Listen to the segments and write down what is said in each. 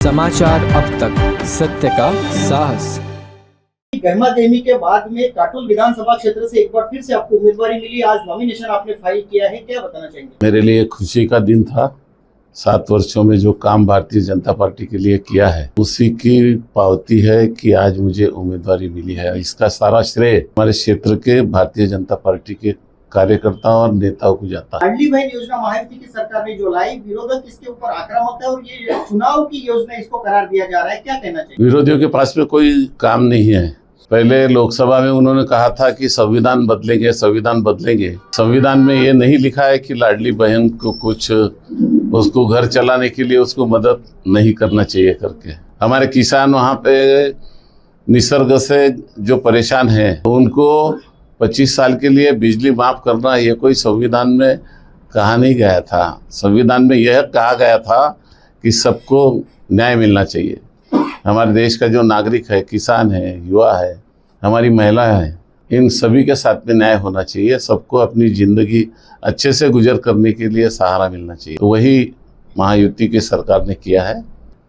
समाचार अब तक, सत्य का साहस। गहमा गहमी के बाद में काटोल विधानसभा क्षेत्र से एक बार फिर से आपको उम्मीदवारी मिली। आज नॉमिनेशन आपने फाइल किया है, क्या बताना चाहेंगे? मेरे लिए खुशी का दिन था। 7 वर्षों में जो काम भारतीय जनता पार्टी के लिए किया है उसी की पावती है कि आज मुझे उम्मीदवारी मिली है। इसका सारा श्रेय हमारे क्षेत्र के भारतीय जनता पार्टी के कार्यकर्ताओं और नेताओं को जाता है। लाडली बहन योजना मायावती की सरकार ने जो लाई, विरोधक इसके ऊपर आक्रामक है और ये चुनाव की योजना इसको करार दिया जा रहा है, क्या कहना चाहिए? विरोधियों के पास में कोई काम नहीं है। पहले लोकसभा में उन्होंने कहा था कि संविधान बदलेंगे, संविधान बदलेंगे। संविधान में ये नहीं लिखा है कि लाडली बहन को कुछ उसको घर चलाने के लिए उसको मदद नहीं करना चाहिए करके। हमारे किसान वहाँ पे निसर्ग से जो परेशान हैं उनको 25 साल के लिए बिजली माफ करना, ये कोई संविधान में कहा नहीं गया था। संविधान में यह कहा गया था कि सबको न्याय मिलना चाहिए। हमारे देश का जो नागरिक है, किसान है, युवा है, हमारी महिलाएं हैं, इन सभी के साथ में न्याय होना चाहिए। सबको अपनी जिंदगी अच्छे से गुजर करने के लिए सहारा मिलना चाहिए। तो वही महायुति की सरकार ने किया है।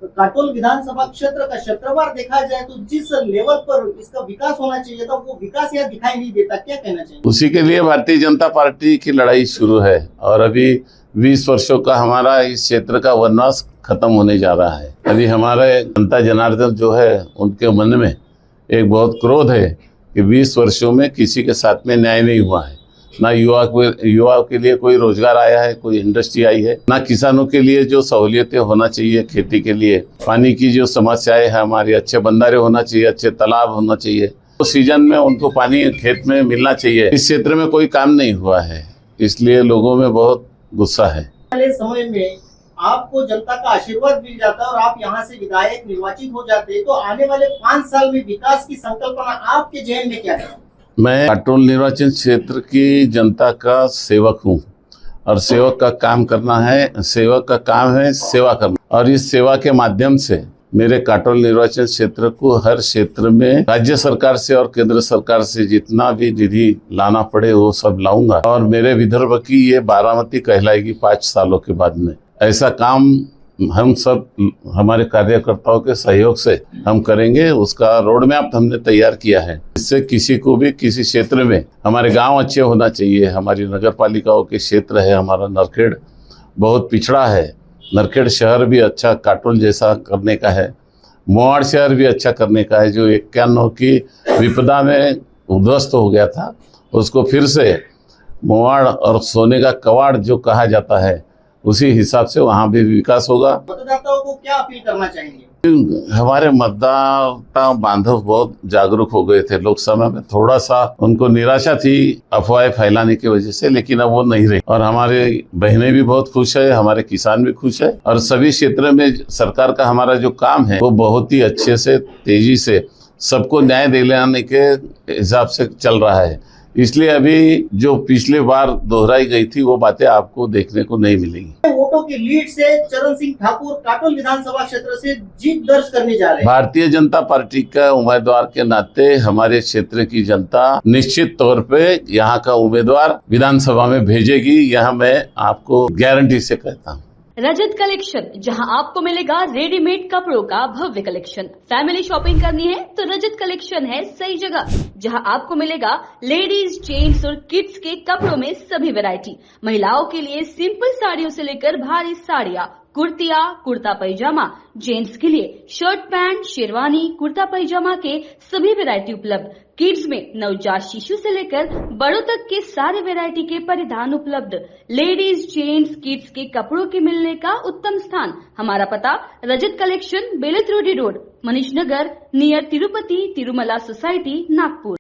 काटोल विधानसभा क्षेत्र का क्षेत्रवार देखा जाए तो जिस लेवल पर इसका विकास होना चाहिए था वो विकास यहाँ दिखाई नहीं देता, क्या कहना चाहिए? उसी के लिए भारतीय जनता पार्टी की लड़ाई शुरू है और अभी 20 वर्षों का हमारा इस क्षेत्र का वनवास खत्म होने जा रहा है। अभी हमारे जनता जनार्दन जो है उनके मन में एक बहुत क्रोध है कि 20 वर्षों में किसी के साथ में न्याय नहीं हुआ है। ना युवाओं के लिए कोई रोजगार आया है, कोई इंडस्ट्री आई है, ना किसानों के लिए जो सहूलियतें होना चाहिए खेती के लिए, पानी की जो समस्याएं है हमारी, अच्छे बंधारे होना चाहिए, अच्छे तालाब होना चाहिए, तो सीजन में उनको पानी खेत में मिलना चाहिए। इस क्षेत्र में कोई काम नहीं हुआ है, इसलिए लोगों में बहुत गुस्सा है। पहले समय में आपको जनता का आशीर्वाद मिल जाता और आप यहाँ से विधायक निर्वाचित हो जाते, तो आने वाले 5 साल में विकास की संकल्पना आपके जहन में क्या है? मैं काटोल निर्वाचन क्षेत्र की जनता का सेवक हूँ और सेवक का काम करना है, सेवक का काम है सेवा करना। और इस सेवा के माध्यम से मेरे काटोल निर्वाचन क्षेत्र को हर क्षेत्र में राज्य सरकार से और केंद्र सरकार से जितना भी निधि लाना पड़े वो सब लाऊंगा और मेरे विदर्भ की ये बारामती कहलाएगी 5 सालों के बाद में। ऐसा काम हम सब हमारे कार्यकर्ताओं के सहयोग से हम करेंगे। उसका रोड मैप हमने तैयार किया है। इससे किसी को भी किसी क्षेत्र में, हमारे गांव अच्छे होना चाहिए। हमारी नगर पालिकाओं के क्षेत्र है, हमारा नरखेड़ बहुत पिछड़ा है। नरखेड़ शहर भी अच्छा काटोल जैसा करने का है, मोवाड़ शहर भी अच्छा करने का है। जो 91 की विपदा में उद्ध्वस्त हो गया था उसको फिर से मोवाड़ और सोने का कवाड़ जो कहा जाता है उसी हिसाब से वहाँ भी विकास होगा। मतदाताओं को क्या अपील करना चाहेंगे? हमारे मतदाता बांधव बहुत जागरूक हो गए थे। लोकसभा में थोड़ा सा उनको निराशा थी अफवाहें फैलाने की वजह से, लेकिन अब वो नहीं रही और हमारे बहनें भी बहुत खुश है, हमारे किसान भी खुश है और सभी क्षेत्र में सरकार का हमारा जो काम है वो बहुत ही अच्छे से, तेजी से सबको न्याय दिलाने के हिसाब से चल रहा है। इसलिए अभी जो पिछले बार दोहराई गई थी वो बातें आपको देखने को नहीं मिलेंगी। वोटों की लीड से चरण सिंह ठाकुर काटोल विधानसभा क्षेत्र से जीत दर्ज करने जा रहे हैं। भारतीय जनता पार्टी का उम्मीदवार के नाते हमारे क्षेत्र की जनता निश्चित तौर पे यहाँ का उम्मीदवार विधानसभा में भेजेगी, यह मैं आपको गारंटी से कहता हूँ। रजत कलेक्शन, जहां आपको मिलेगा रेडीमेड कपड़ों का भव्य कलेक्शन। फैमिली शॉपिंग करनी है तो रजत कलेक्शन है सही जगह, जहां आपको मिलेगा लेडीज, जेंट्स और किड्स के कपड़ों में सभी वैरायटी। महिलाओं के लिए सिंपल साड़ियों से लेकर भारी साड़ियां, कुर्तिया, कुर्ता पैजामा, जेंट्स के लिए शर्ट पैंट, शेरवानी, कुर्ता पैजामा के सभी वैरायटी उपलब्ध। किड्स में नवजात शिशु से लेकर बड़ों तक के सारे वैरायटी के परिधान उपलब्ध। लेडीज, जेंट्स, किड्स के कपड़ों के मिलने का उत्तम स्थान। हमारा पता रजत collection, बेलत रोडी road, Manish Nagar, near Tirupati Tirumala society, Nagpur.